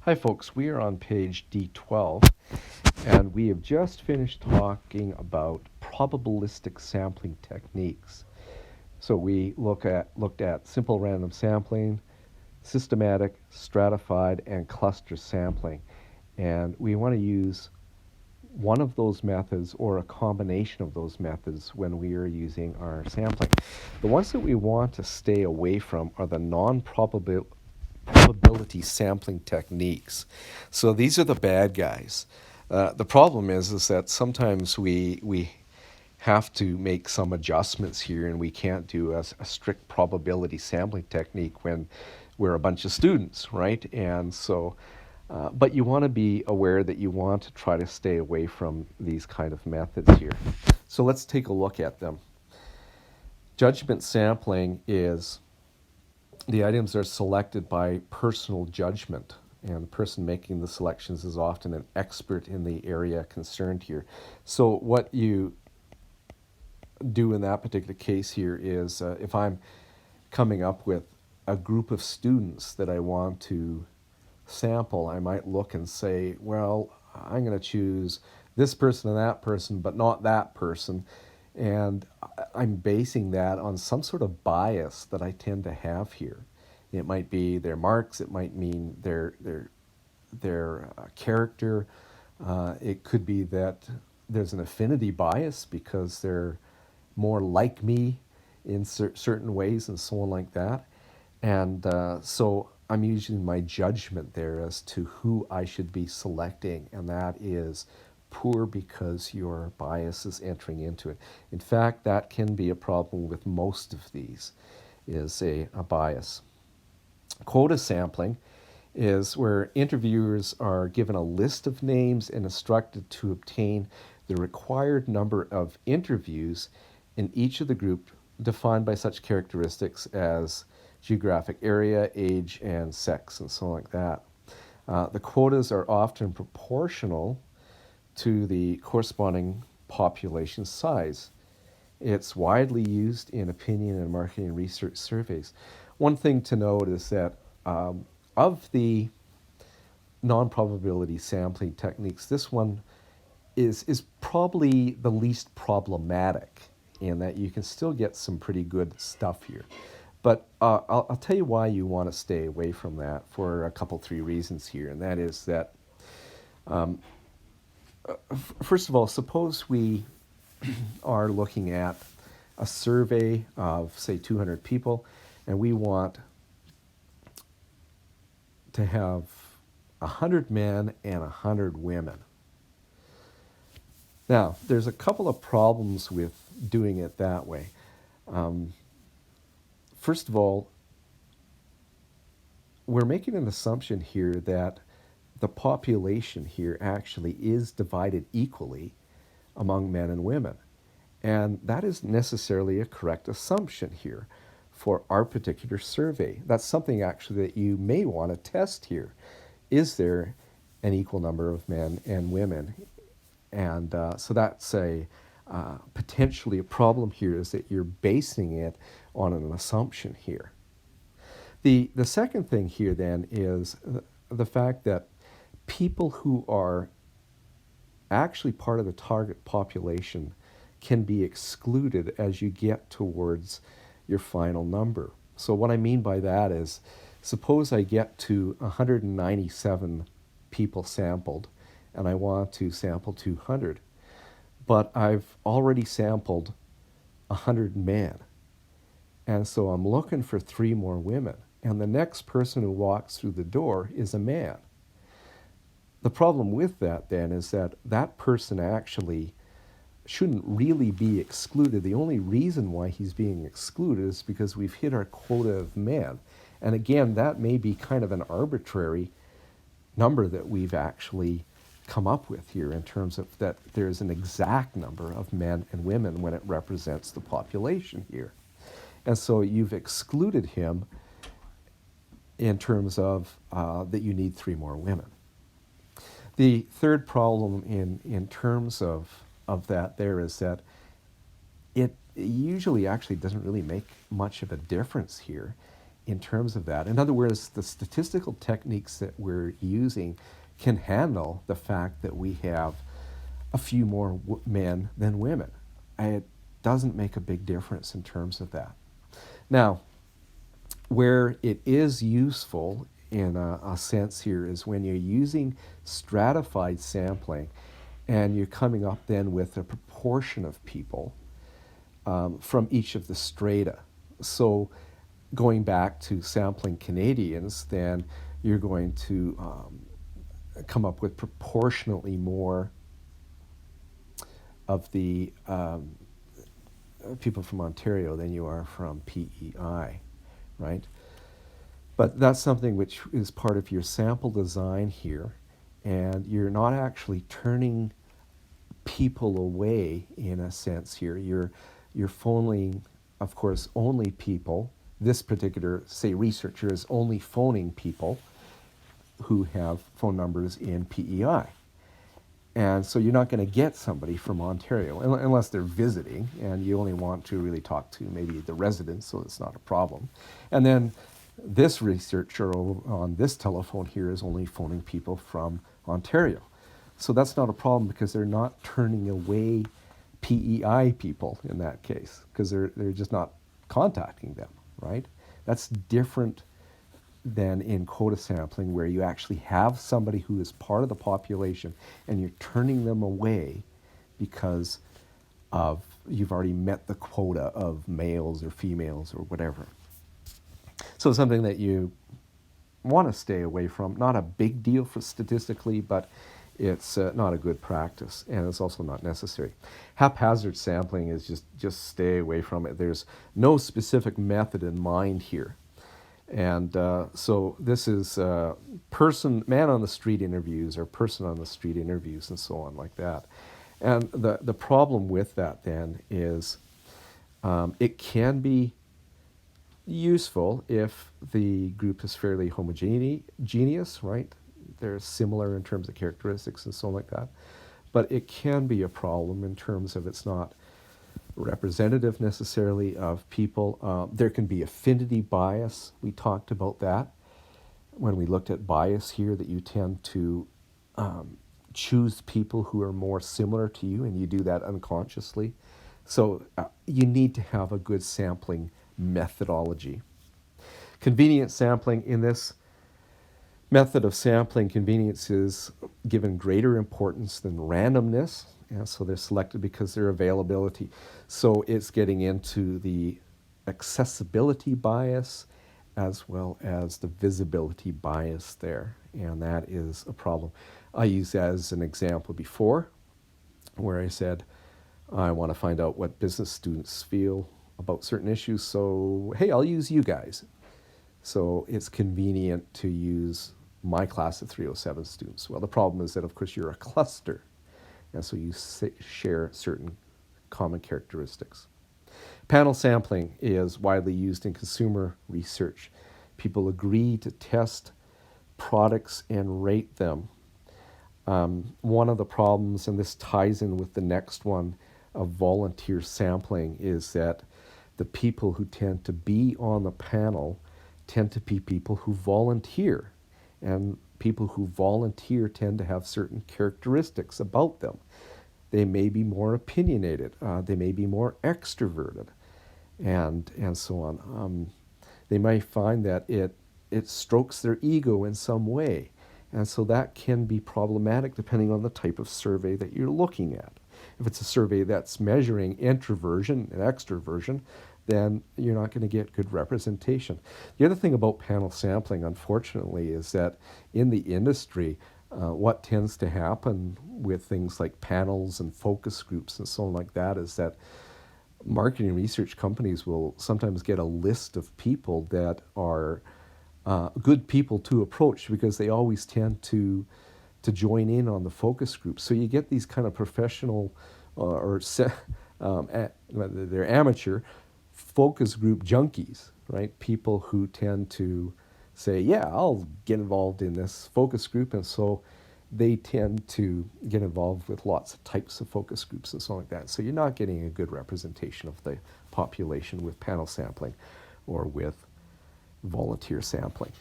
Hi folks, we are on page D12 and we have just finished talking about probabilistic sampling techniques. So we looked at simple random sampling, systematic, stratified, and cluster sampling. And we want to use one of those methods or a combination of those methods when we are using our sampling. The ones that we want to stay away from are the probability sampling techniques. So these are the bad guys. The problem is that sometimes we have to make some adjustments here, and we can't do a strict probability sampling technique when we're a bunch of students, right? And so, but you want to be aware that you want to try to stay away from these kind of methods here. So let's take a look at them. Judgment sampling is the items are selected by personal judgment, and the person making the selections is often an expert in the area concerned here. So what you do in that particular case here is if I'm coming up with a group of students that I want to sample, I might look and say, well, I'm going to choose this person and that person, but not that person. And I'm basing that on some sort of bias that I tend to have here. It might be their marks, it might mean their character. It could be that there's an affinity bias because they're more like me in certain ways and so on like that. And so I'm using my judgment there as to who I should be selecting, and that is poor because your bias is entering into it. In fact, that can be a problem with most of these, is a bias. Quota sampling is where interviewers are given a list of names and instructed to obtain the required number of interviews in each of the group defined by such characteristics as geographic area, age, and sex, and so on like that. The quotas are often proportional to the corresponding population size. It's widely used in opinion and marketing research surveys. One thing to note is that of the non-probability sampling techniques, this one is probably the least problematic in that you can still get some pretty good stuff here. But I'll tell you why you want to stay away from that for a couple, three reasons here. And that is that, first of all, suppose we are looking at a survey of, say, 200 people, and we want to have 100 men and 100 women. Now, there's a couple of problems with doing it that way. First of all, we're making an assumption here that the population here actually is divided equally among men and women. And that isn't necessarily a correct assumption here for our particular survey. That's something actually that you may want to test here. Is there an equal number of men and women? And so that's potentially a problem here, is that you're basing it on an assumption here. The second thing here then is the fact that people who are actually part of the target population can be excluded as you get towards your final number. So what I mean by that is, suppose I get to 197 people sampled and I want to sample 200, but I've already sampled 100 men. And so I'm looking for 3 more women. And the next person who walks through the door is a man. The problem with that then is that that person actually shouldn't really be excluded. The only reason why he's being excluded is because we've hit our quota of men. And again, that may be kind of an arbitrary number that we've actually come up with here, in terms of that there's an exact number of men and women when it represents the population here. And so you've excluded him in terms of that you need 3 more women. The third problem in terms of that there is that it usually actually doesn't really make much of a difference here in terms of that. In other words, the statistical techniques that we're using can handle the fact that we have a few more men than women. It doesn't make a big difference in terms of that. Now, where it is useful in a sense here is when you're using stratified sampling and you're coming up then with a proportion of people from each of the strata. So going back to sampling Canadians, then you're going to come up with proportionately more of the people from Ontario than you are from PEI, right? But that's something which is part of your sample design here, and you're not actually turning people away in a sense here. You're phoning, of course, only people. This particular, say, researcher is only phoning people who have phone numbers in PEI. And so you're not going to get somebody from Ontario unless they're visiting, and you only want to really talk to maybe the residents, so it's not a problem. And then this researcher on this telephone here is only phoning people from Ontario. So that's not a problem because they're not turning away PEI people in that case because they're just not contacting them, right? That's different than in quota sampling where you actually have somebody who is part of the population and you're turning them away because of you've already met the quota of males or females or whatever. So something that you want to stay away from. Not a big deal for statistically, but it's not a good practice, and it's also not necessary. Haphazard sampling is just stay away from it. There's no specific method in mind here. And so this is man on the street interviews or person on the street interviews and so on like that. And the problem with that then is it can be useful if the group is fairly homogeneous, right? They're similar in terms of characteristics and so on like that. But it can be a problem in terms of it's not representative necessarily of people. There can be affinity bias. We talked about that when we looked at bias here, that you tend to choose people who are more similar to you, and you do that unconsciously. So you need to have a good sampling methodology. Convenience sampling. In this method of sampling, convenience is given greater importance than randomness. And so they're selected because their availability. So it's getting into the accessibility bias as well as the visibility bias there. And that is a problem. I used that as an example before where I said, I want to find out what business students feel about certain issues. So, hey, I'll use you guys. So it's convenient to use my class of 307 students. Well, the problem is that, of course, you're a cluster. And so you share certain common characteristics. Panel sampling is widely used in consumer research. People agree to test products and rate them. One of the problems, and this ties in with the next one of volunteer sampling, is that the people who tend to be on the panel tend to be people who volunteer. And people who volunteer tend to have certain characteristics about them. They may be more opinionated. They may be more extroverted, and so on. They might find that it strokes their ego in some way. And so that can be problematic depending on the type of survey that you're looking at. If it's a survey that's measuring introversion and extroversion, then you're not going to get good representation. The other thing about panel sampling, unfortunately, is that in the industry, what tends to happen with things like panels and focus groups and so on like that is that marketing research companies will sometimes get a list of people that are good people to approach because they always tend to join in on the focus group. So you get these kind of professional they're amateur focus group junkies, right? People who tend to say, yeah, I'll get involved in this focus group. And so they tend to get involved with lots of types of focus groups and so on like that. So you're not getting a good representation of the population with panel sampling or with volunteer sampling.